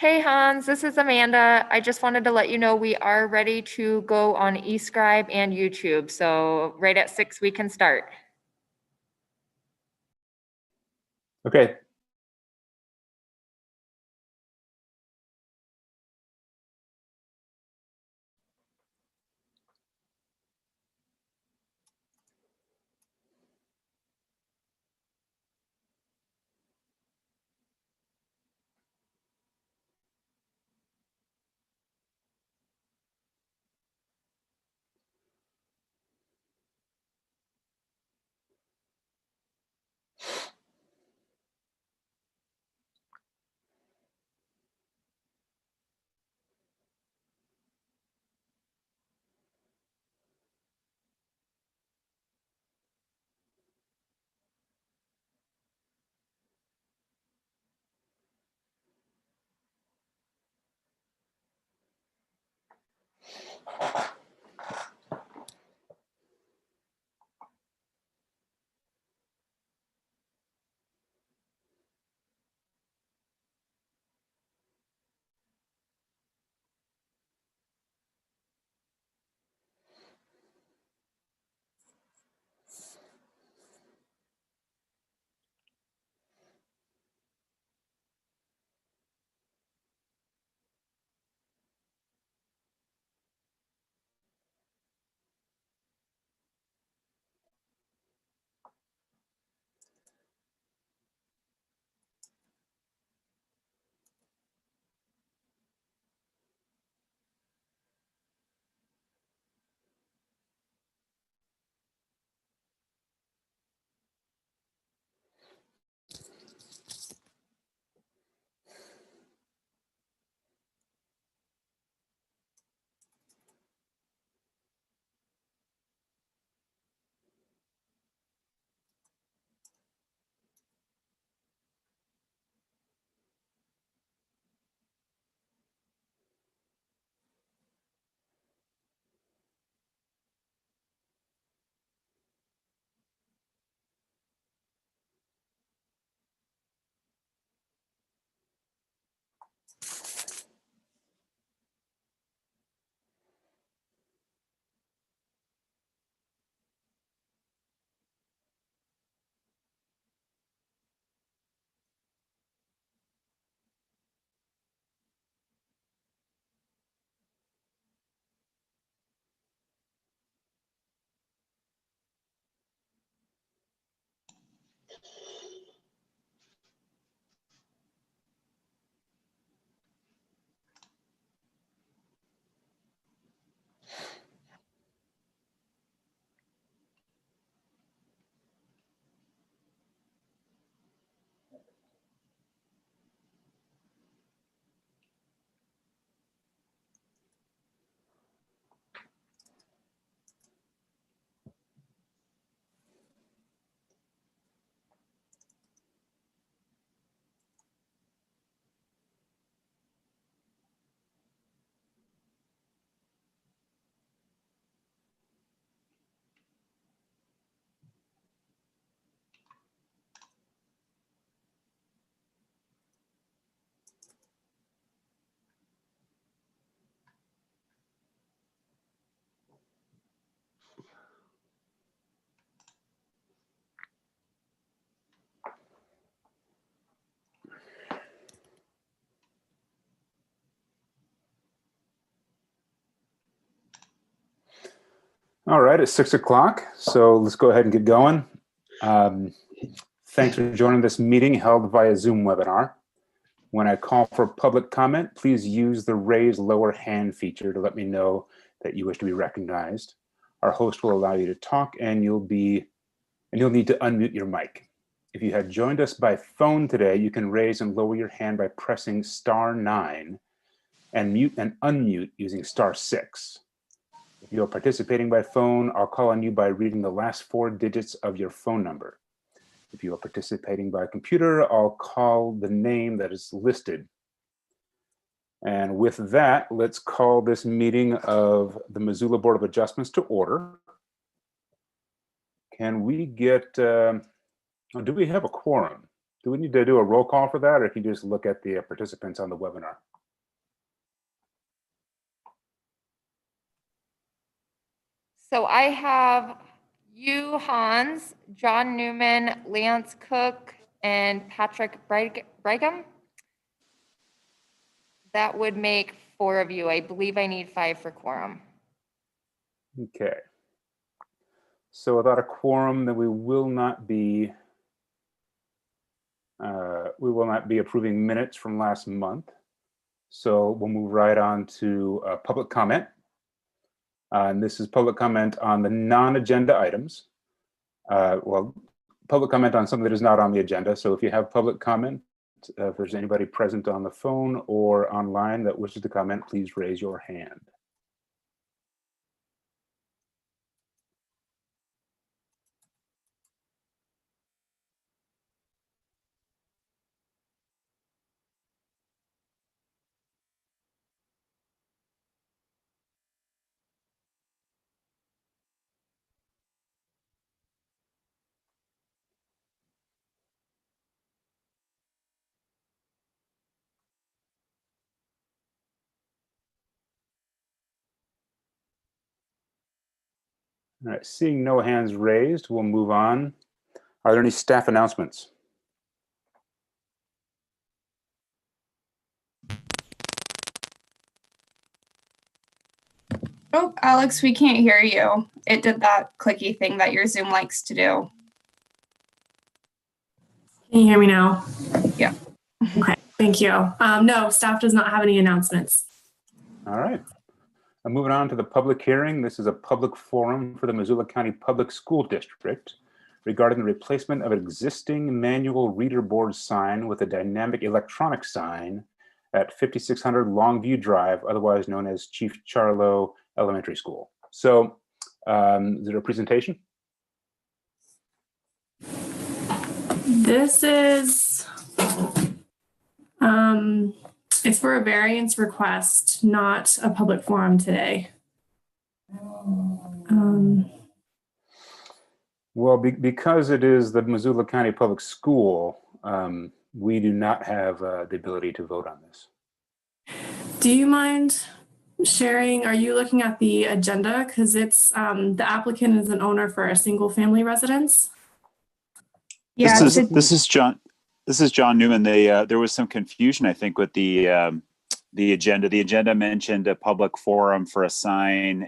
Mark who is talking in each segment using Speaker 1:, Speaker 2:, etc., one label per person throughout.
Speaker 1: Hey Hans, this is Amanda. I just wanted to let you know we are ready to go on eScribe and YouTube. So right at 6 we can start.
Speaker 2: Okay. All right, it's 6 o'clock, so let's go ahead and get going. Thanks for joining this meeting held via Zoom webinar. When I call for public comment, please use the raise lower hand feature to let me know that you wish to be recognized. Our host will allow you to talk, and you'll need to unmute your mic. If you had joined us by phone today, you can raise and lower your hand by pressing *9 and mute and unmute using *6. If you're participating by phone, I'll call on you by reading the last 4 digits of your phone number. If you are participating by computer, I'll call the name that is listed. And with that, let's call this meeting of the Missoula Board of Adjustments to order. Can we get, do we have a quorum? Do we need to do a roll call for that, or can you just look at the participants on the webinar?
Speaker 1: So I have you, Hans, John Newman, Lance Cook, and Patrick Brigham. That would make 4 of you. I believe I need 5 for quorum.
Speaker 2: Okay. So without a quorum, then we will not be approving minutes from last month. So we'll move right on to public comment. And this is public comment on the non-agenda items. Well, public comment on something that is not on the agenda. So if you have public comment, if there's anybody present on the phone or online that wishes to comment, please raise your hand. All right, seeing no hands raised, we'll move on. Are there any staff announcements?
Speaker 3: Oh, Alex, we can't hear you. It did that clicky thing that your Zoom likes to do.
Speaker 4: Can you hear me now?
Speaker 3: Yeah.
Speaker 4: Okay, thank you. No, staff does not have any announcements.
Speaker 2: All right. Moving on to the public hearing. This is a public forum for the Missoula County Public School District regarding the replacement of an existing manual reader board sign with a dynamic electronic sign at 5600 Longview Drive, otherwise known as Chief Charlo Elementary School. So is there a presentation?
Speaker 4: This is, it's for a variance request, not a public forum today.
Speaker 2: Well, because it is the Missoula County Public School, we do not have the ability to vote on this.
Speaker 4: Do you mind sharing, are you looking at the agenda? Because it's, the applicant is an owner for a single family residence.
Speaker 3: Yeah.
Speaker 5: This is John Newman. There was some confusion, I think, with the agenda. The agenda mentioned a public forum for a sign,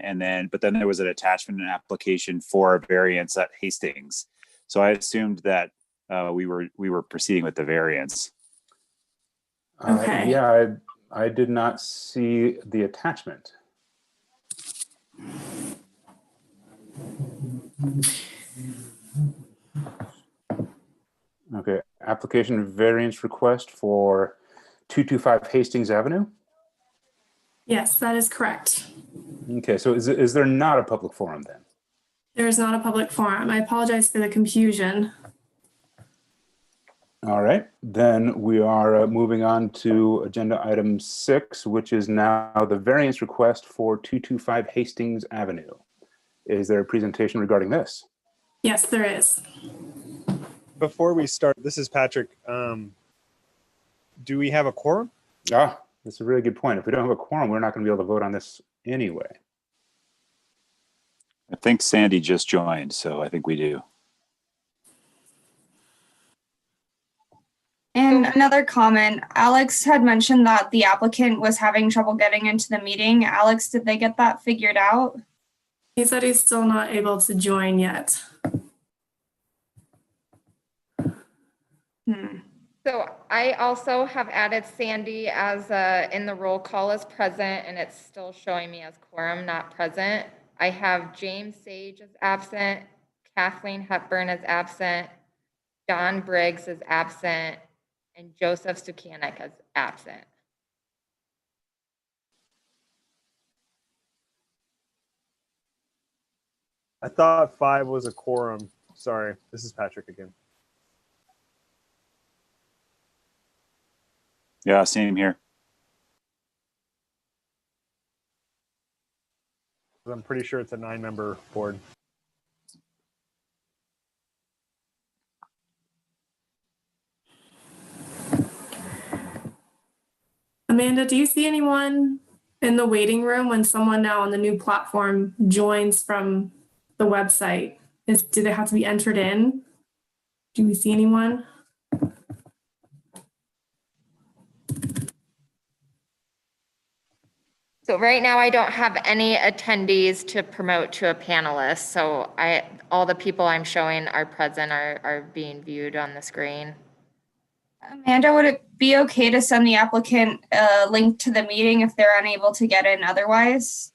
Speaker 5: but then there was an attachment and application for a variance at Hastings. So I assumed that we were proceeding with the variance.
Speaker 4: Okay.
Speaker 2: Yeah, I did not see the attachment. Okay, application variance request for 225 Hastings Avenue.
Speaker 4: Yes, that is correct.
Speaker 2: Okay, so is there not a public forum then?
Speaker 4: There is not a public forum. I apologize for the confusion.
Speaker 2: All right, then we are moving on to agenda item 6, which is now the variance request for 225 Hastings Avenue. Is there a presentation regarding this?
Speaker 4: Yes, there is.
Speaker 6: Before we start, this is Patrick. Do we have a quorum?
Speaker 2: Ah, that's a really good point. If we don't have a quorum, we're not going to be able to vote on this anyway.
Speaker 5: I think Sandy just joined, so I think we do.
Speaker 3: And another comment, Alex had mentioned that the applicant was having trouble getting into the meeting. Alex, did they get that figured out?
Speaker 4: He said he's still not able to join yet.
Speaker 1: So I also have added Sandy as in the roll call as present, and it's still showing me as quorum not present. I have James Sage as absent, Kathleen Hepburn is absent, John Briggs is absent, and Joseph Stukanik is absent.
Speaker 6: I thought 5 was a quorum. Sorry, this is Patrick again.
Speaker 5: Yeah, same here.
Speaker 6: I'm pretty sure it's a 9-member board.
Speaker 4: Amanda, do you see anyone in the waiting room when someone now on the new platform joins from the website? Did it have to be entered in? Do we see anyone?
Speaker 1: So right now I don't have any attendees to promote to a panelist. So all the people I'm showing are present, are being viewed on the screen.
Speaker 3: Amanda, would it be okay to send the applicant a link to the meeting if they're unable to get in otherwise?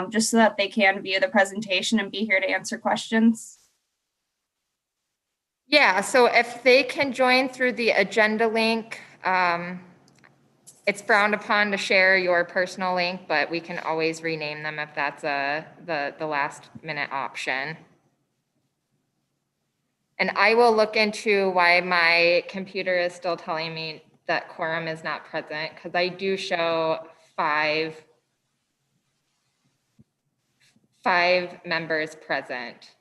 Speaker 3: Just so that they can view the presentation and be here to answer questions?
Speaker 1: Yeah, so if they can join through the agenda link, it's frowned upon to share your personal link, but we can always rename them if that's the last minute option. And I will look into why my computer is still telling me that quorum is not present, because I do show five members present.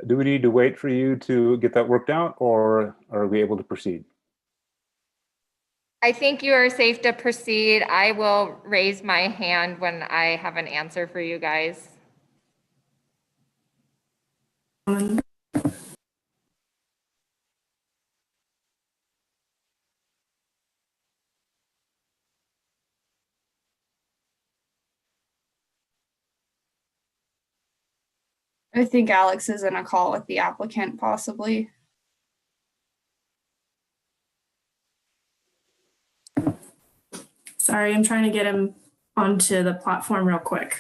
Speaker 2: Do we need to wait for you to get that worked out, or are we able to proceed?
Speaker 1: I think you are safe to proceed. I will raise my hand when I have an answer for you guys.
Speaker 3: I think Alex is in a call with the applicant, possibly.
Speaker 4: Sorry, I'm trying to get him onto the platform real quick.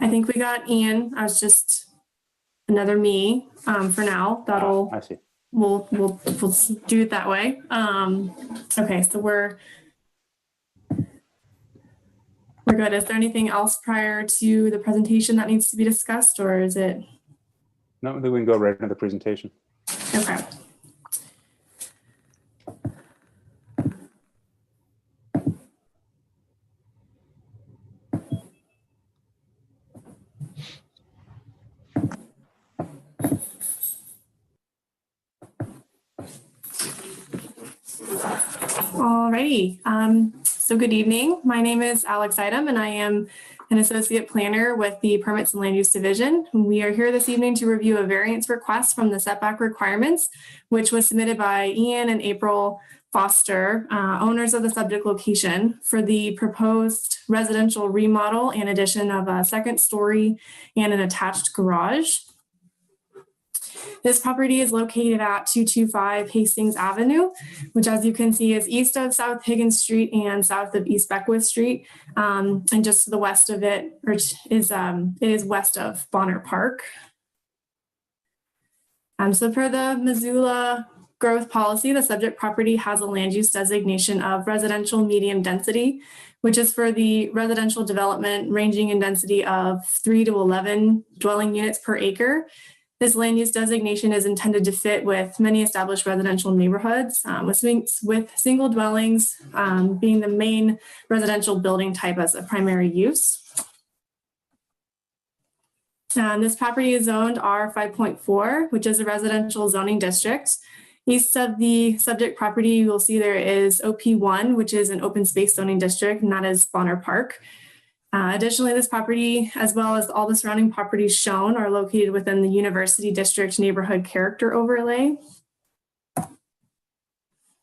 Speaker 4: I think we got Ian. I was just another me for now.
Speaker 2: I see.
Speaker 4: We'll do it that way. Okay, so we're good. Is there anything else prior to the presentation that needs to be discussed, or is it?
Speaker 2: No, then we can go right into the presentation.
Speaker 4: Okay. Alrighty. So good evening. My name is Alex Idem, and I am an associate planner with the Permits and Land Use Division. We are here this evening to review a variance request from the setback requirements, which was submitted by Ian and April Foster, owners of the subject location, for the proposed residential remodel and addition of a second story and an attached garage. This property is located at 225 Hastings Avenue, which, as you can see, is east of South Higgins Street and south of East Beckwith Street. And just to the west of it, it is west of Bonner Park. So per the Missoula growth policy, the subject property has a land use designation of residential medium density, which is for the residential development ranging in density of 3 to 11 dwelling units per acre. This land use designation is intended to fit with many established residential neighborhoods, with single dwellings being the main residential building type as a primary use. This property is zoned R5.4, which is a residential zoning district. East of the subject property, you will see there is OP1, which is an open space zoning district, and that is Bonner Park. Additionally, this property, as well as all the surrounding properties shown, are located within the University District Neighborhood Character Overlay.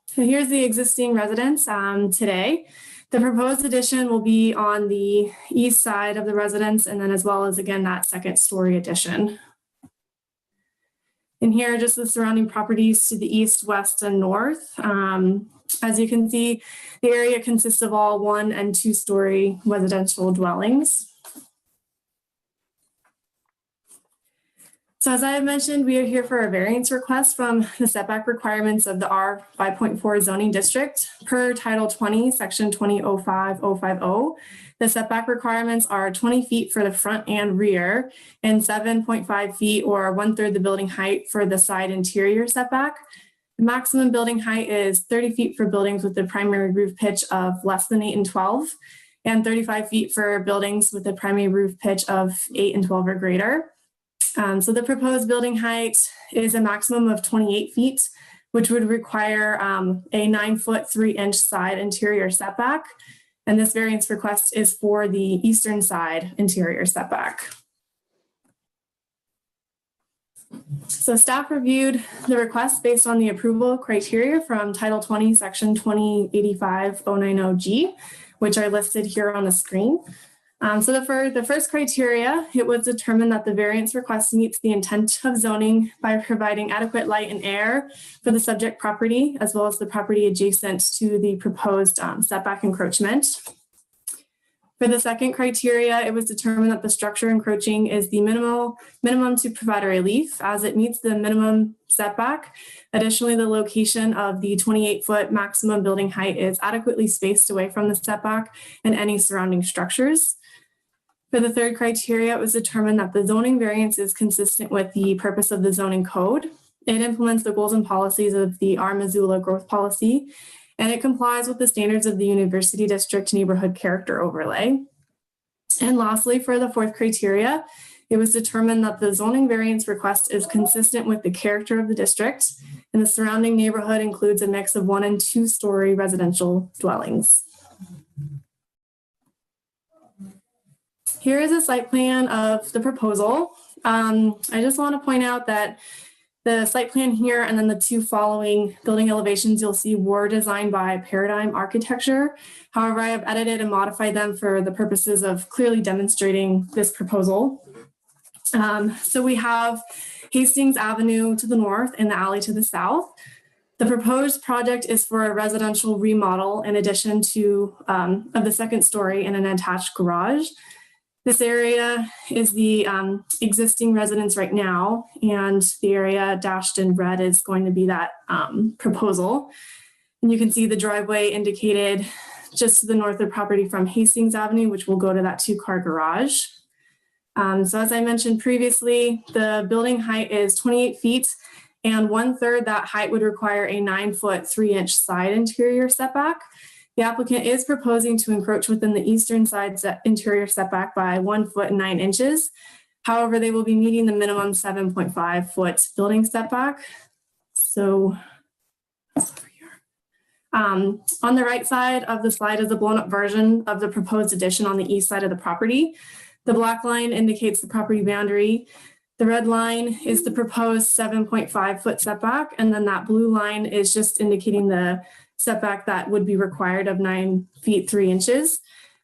Speaker 4: So here's the existing residence today. The proposed addition will be on the east side of the residence, and then as well as, again, that second story addition. And here are just the surrounding properties to the east, west, and north. As you can see, the area consists of all 1- and 2-story residential dwellings. So as I have mentioned, we are here for a variance request from the setback requirements of the R5.4 zoning district. Per Title 20, Section 2005050, the setback requirements are 20 feet for the front and rear, and 7.5 feet or 1/3 the building height for the side interior setback. The maximum building height is 30 feet for buildings with a primary roof pitch of less than 8 and 12, and 35 feet for buildings with a primary roof pitch of 8 and 12 or greater. So the proposed building height is a maximum of 28 feet, which would require a 9-foot 3-inch side interior setback. And this variance request is for the eastern side interior setback. So staff reviewed the request based on the approval criteria from Title 20, Section 2085090G, which are listed here on the screen. So the first criteria, it was determined that the variance request meets the intent of zoning by providing adequate light and air for the subject property, as well as the property adjacent to the proposed setback encroachment. For the second criteria, it was determined that the structure encroaching is the minimum to provide a relief, as it meets the minimum setback. Additionally, the location of the 28-foot maximum building height is adequately spaced away from the setback and any surrounding structures. For the third criteria, it was determined that the zoning variance is consistent with the purpose of the zoning code. It implements the goals and policies of the Missoula growth policy, and it complies with the standards of the University District Neighborhood Character Overlay. And lastly, for the fourth criteria, it was determined that the zoning variance request is consistent with the character of the district, and the surrounding neighborhood includes a mix of 1- and 2-story residential dwellings. Here is a site plan of the proposal. I just want to point out that the site plan here and then the 2 following building elevations you'll see were designed by Paradigm Architecture. However, I have edited and modified them for the purposes of clearly demonstrating this proposal. So we have Hastings Avenue to the north and the alley to the south. The proposed project is for a residential remodel in addition to of the second story and an attached garage. This area is the existing residence right now, and the area dashed in red is going to be that proposal. And you can see the driveway indicated just to the north of the property from Hastings Avenue, which will go to that 2-car garage. So as I mentioned previously, the building height is 28 feet, and 1/3 that height would require a 9-foot 3-inch side interior setback. The applicant is proposing to encroach within the eastern side interior setback by 1 foot and 9 inches. However, they will be meeting the minimum 7.5-foot building setback. So on the right side of the slide is a blown up version of the proposed addition on the east side of the property. The black line indicates the property boundary. The red line is the proposed 7.5-foot setback, and then that blue line is just indicating the setback that would be required of 9 feet 3 inches.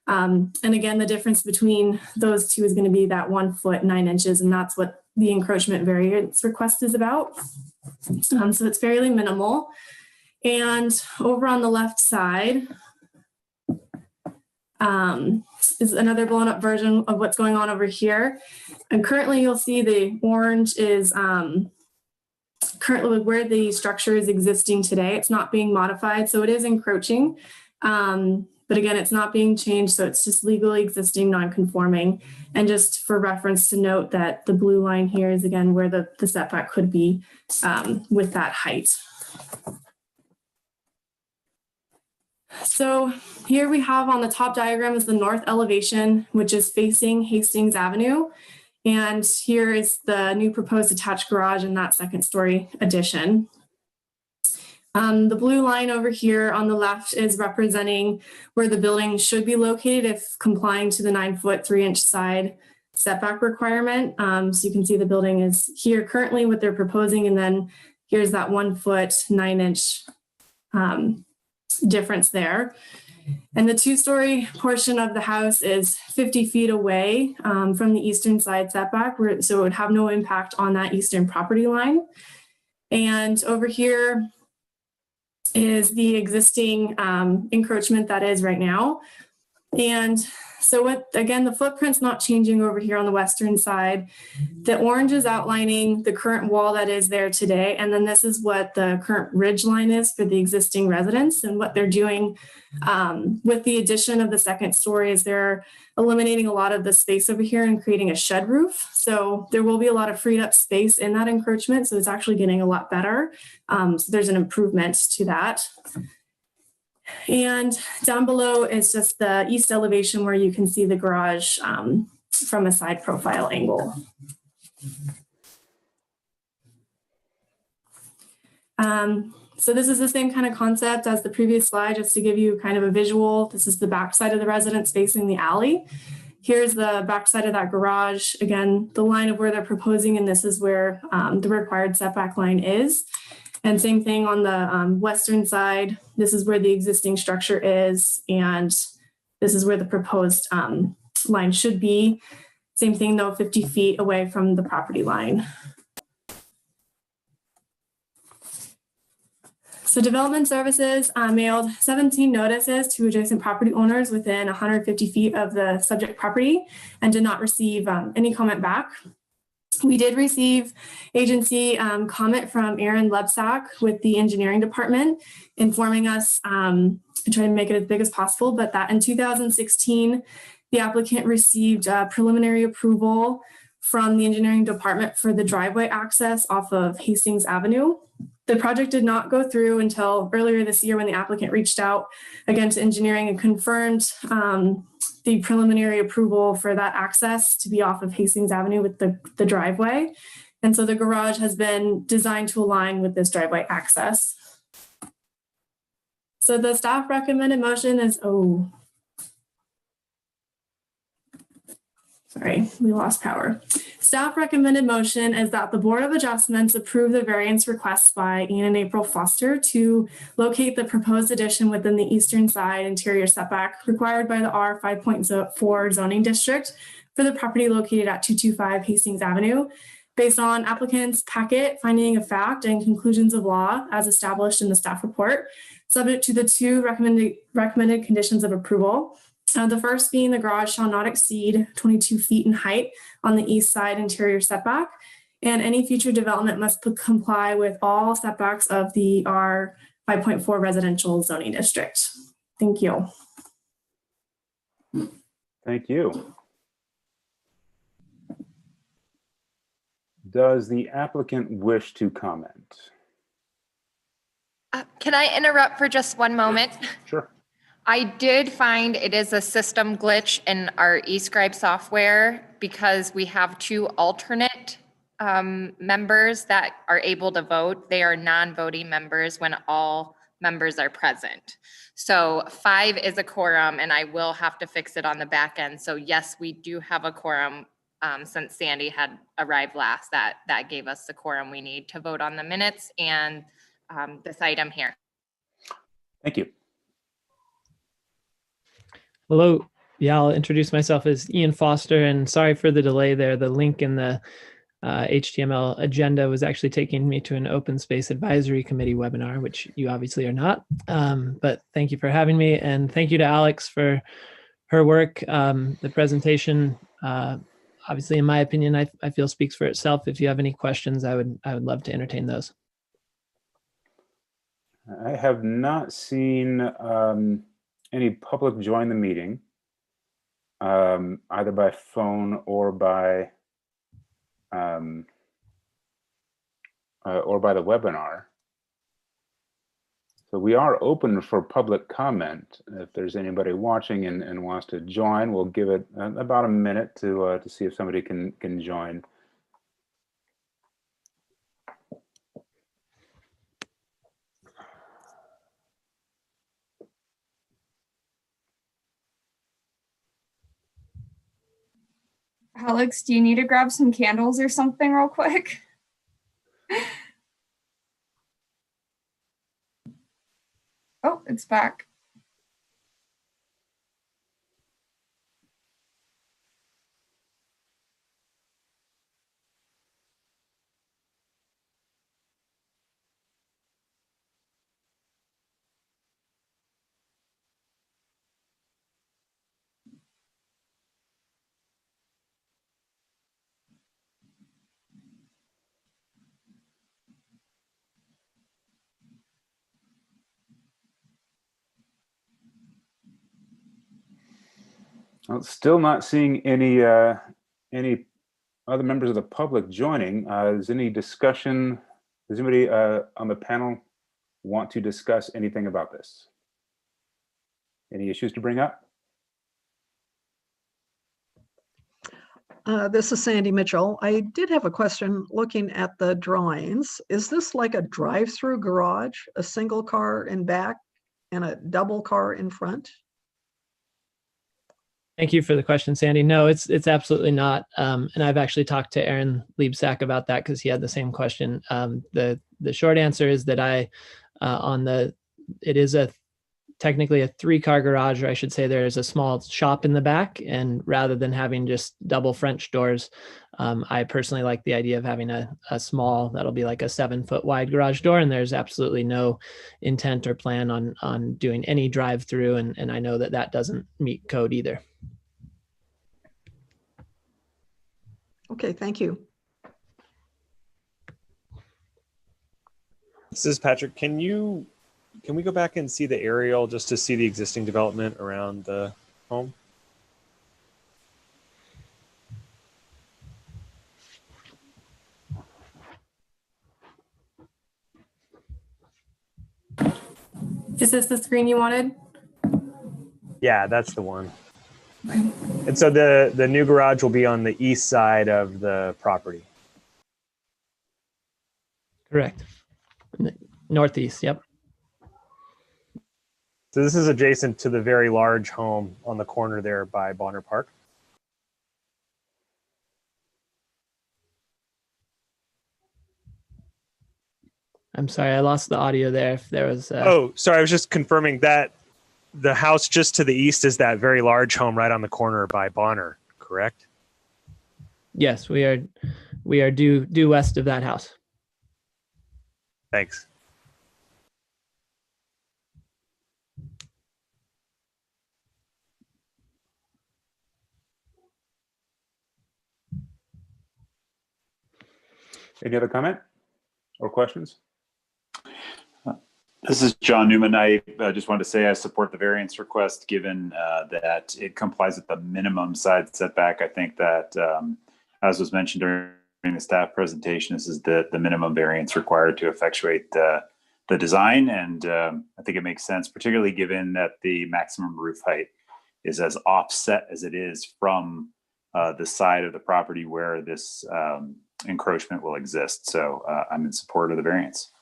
Speaker 4: And again, the difference between those two is going to be that 1 foot 9 inches, and that's what the encroachment variance request is about. So it's fairly minimal. And over on the left side is another blown up version of what's going on over here. And currently you'll see the orange is currently where the structure is existing today. It's not being modified, so it is encroaching. But again, it's not being changed, so it's just legally existing, non-conforming. And just for reference to note that the blue line here is again where the setback could be with that height. So here we have on the top diagram is the north elevation, which is facing Hastings Avenue. And here is the new proposed attached garage in that second story addition. The blue line over here on the left is representing where the building should be located if complying to the 9-foot 3-inch side setback requirement. So you can see the building is here currently what they're proposing, and then here's that 1-foot 9-inch difference there. And the 2-story portion of the house is 50 feet away from the eastern side setback, so it would have no impact on that eastern property line. And over here is the existing encroachment that is right now. And so again, the footprint's not changing over here on the western side. The orange is outlining the current wall that is there today. And then this is what the current ridge line is for the existing residents. And what they're doing with the addition of the second story is they're eliminating a lot of the space over here and creating a shed roof. So there will be a lot of freed up space in that encroachment. So it's actually getting a lot better. So there's an improvement to that. And down below is just the east elevation where you can see the garage from a side profile angle. So this is the same kind of concept as the previous slide, just to give you kind of a visual. This is the back side of the residence facing the alley. Here's the back side of that garage. Again, the line of where they're proposing, and this is where the required setback line is. And same thing on the western side. This is where the existing structure is, and this is where the proposed line should be. Same thing though, 50 feet away from the property line. So Development Services mailed 17 notices to adjacent property owners within 150 feet of the subject property and did not receive any comment back. We did receive agency comment from Aaron Lebsack with the engineering department informing us, trying to make it as big as possible, but that in 2016, the applicant received preliminary approval from the engineering department for the driveway access off of Hastings Avenue. The project did not go through until earlier this year when the applicant reached out again to engineering and confirmed the preliminary approval for that access to be off of Hastings Avenue with the driveway. And so the garage has been designed to align with this driveway access. So the staff recommended motion is, sorry, we lost power. Staff recommended motion is that the Board of Adjustments approve the variance request by Ian and April Foster to locate the proposed addition within the eastern side interior setback required by the R 5.4 zoning district for the property located at 225 Hastings Avenue, based on applicant's packet, finding of fact, and conclusions of law as established in the staff report, subject to the 2 recommended conditions of approval. The first being the garage shall not exceed 22 feet in height on the east side interior setback, and any future development must comply with all setbacks of the R 5.4 residential zoning district. Thank you.
Speaker 2: Thank you. Does the applicant wish to comment?
Speaker 1: Can I interrupt for just one moment?
Speaker 2: Sure.
Speaker 1: I did find it is a system glitch in our eScribe software because we have 2 alternate members that are able to vote. They are non-voting members when all members are present. So 5 is a quorum, and I will have to fix it on the back end. So yes, we do have a quorum since Sandy had arrived last. That gave us the quorum we need to vote on the minutes and this item here.
Speaker 2: Thank you.
Speaker 7: Hello. Yeah, I'll introduce myself as Ian Foster, and sorry for the delay there. The link in the HTML agenda was actually taking me to an open space advisory committee webinar, which you obviously are not. But thank you for having me, and thank you to Alex for her work. The presentation, obviously, in my opinion, I feel speaks for itself. If you have any questions, I would love to entertain those.
Speaker 2: I have not seen any public join the meeting, either by phone or by the webinar. So we are open for public comment. If there's anybody watching and wants to join, we'll give it about a minute to see if somebody can join.
Speaker 3: Alex, do you need to grab some candles or something real quick? Oh, it's back.
Speaker 2: Well, still not seeing any other members of the public joining. Is any discussion? Does anybody on the panel want to discuss anything about this? Any issues to bring up?
Speaker 8: This is Sandy Mitchell. I did have a question looking at the drawings. Is this like a drive-through garage, a single car in back and a double car in front?
Speaker 7: Thank you for the question, Sandy. No, it's absolutely not. And I've actually talked to Aaron Liebsack about that because he had the same question. The short answer is that it is technically a 3-car garage, or I should say there's a small shop in the back. And rather than having just double French doors, I personally like the idea of having a small, that'll be like a 7-foot wide garage door. And there's absolutely no intent or plan on doing any drive-through. And I know that doesn't meet code either.
Speaker 8: Okay, thank you.
Speaker 6: This is Patrick. Can we go back and see the aerial just to see the existing development around the home?
Speaker 4: Is this the screen you wanted?
Speaker 6: Yeah, that's the one. And so the new garage will be on the east side of the property.
Speaker 7: Correct. Northeast, yep.
Speaker 6: So this is adjacent to the very large home on the corner there by Bonner Park.
Speaker 7: I'm sorry, I lost the audio there. If there was.
Speaker 6: Oh, sorry. I was just confirming that the house just to the east is that very large home right on the corner by Bonner, correct?
Speaker 7: Yes, we are due west of that house.
Speaker 6: Thanks.
Speaker 2: Any other comment or questions?
Speaker 5: This is John Newman. I just wanted to say I support the variance request given that it complies with the minimum side setback. I think that, as was mentioned during the staff presentation, this is the minimum variance required to effectuate the design. And I think it makes sense, particularly given that the maximum roof height is as offset as it is from the side of the property where this encroachment will exist. So I'm in support of the variance.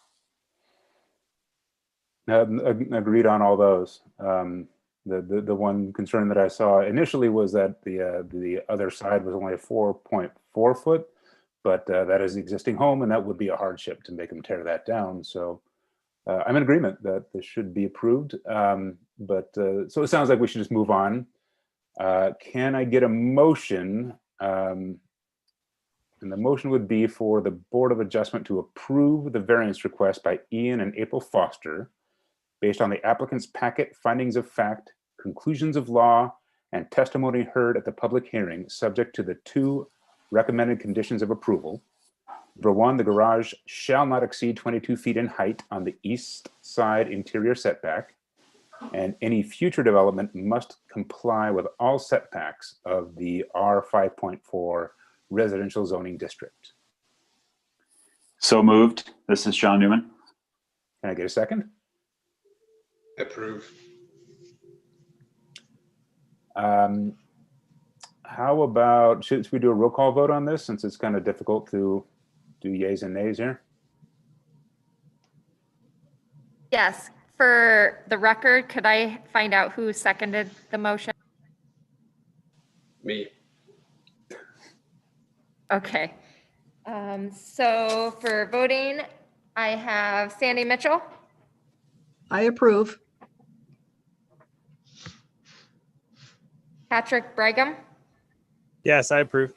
Speaker 2: Agreed on all those. The one concern that I saw initially was that the other side was only a 4.4 foot, but that is the existing home, and that would be a hardship to make them tear that down. So I'm in agreement that this should be approved. So it sounds like we should just move on. Can I get a motion? And the motion would be for the Board of Adjustment to approve the variance request by Ian and April Foster based on the applicant's packet findings of fact, conclusions of law, and testimony heard at the public hearing, subject to the 2 recommended conditions of approval. Number 1, the garage shall not exceed 22 feet in height on the east side interior setback, and any future development must comply with all setbacks of the R5.4 residential zoning district.
Speaker 5: So moved. This is John Newman.
Speaker 2: Can I get a second?
Speaker 9: Approve.
Speaker 2: How about, should we do a roll call vote on this, since it's kind of difficult to do yays and nays here?
Speaker 1: Yes, for the record, could I find out who seconded the motion?
Speaker 9: Me.
Speaker 1: Okay. So for voting, I have Sandy Mitchell,
Speaker 8: I approve.
Speaker 1: Patrick Brigham,
Speaker 6: Yes, I approve.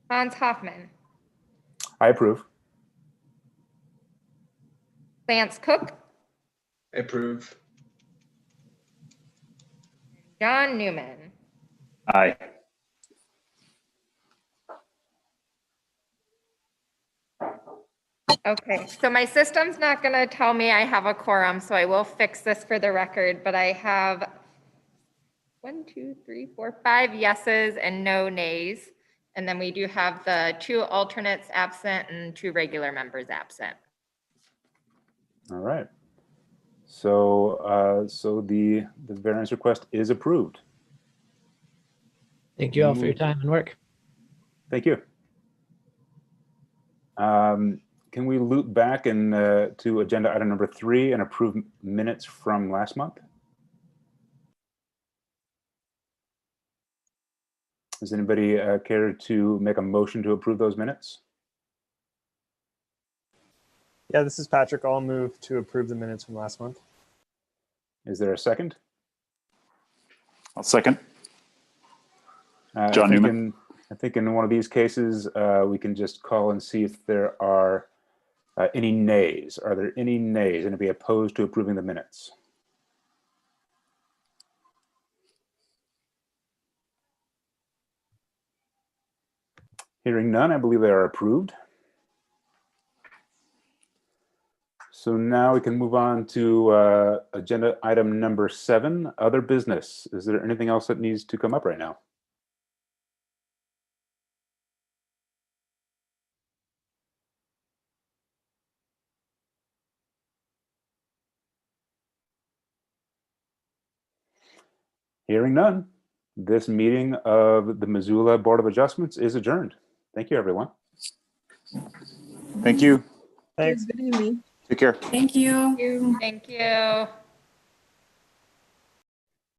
Speaker 1: Hans Hoffman,
Speaker 2: I approve.
Speaker 1: Lance Cook,
Speaker 9: Approve.
Speaker 1: John Newman.
Speaker 5: Aye.
Speaker 1: Okay, so my system's not going to tell me I have a quorum, so I will fix this for the record, but I have 1, 2, 3, 4, 5 yeses and no nays. And then we do have the 2 alternates absent and 2 regular members absent.
Speaker 2: All right. So, the variance request is approved.
Speaker 7: Thank you all for your time and work.
Speaker 2: Thank you. Can we loop back and to agenda item number 3 and approve minutes from last month? Does anybody care to make a motion to approve those minutes?
Speaker 6: Yeah, this is Patrick. I'll move to approve the minutes from last month.
Speaker 2: Is there a second?
Speaker 5: I'll second.
Speaker 2: I
Speaker 5: John
Speaker 2: think
Speaker 5: Newman.
Speaker 2: I think in one of these cases, we can just call and see if there are any nays. Are there any nays? Anybody opposed to approving the minutes? Hearing none, I believe they are approved. So now we can move on to agenda item number 7, other business. Is there anything else that needs to come up right now? Hearing none, this meeting of the Missoula Board of Adjustments is adjourned. Thank you, everyone.
Speaker 5: Thank you.
Speaker 6: Thanks.
Speaker 8: Good evening.
Speaker 5: Take care.
Speaker 4: Thank you.
Speaker 1: Thank you.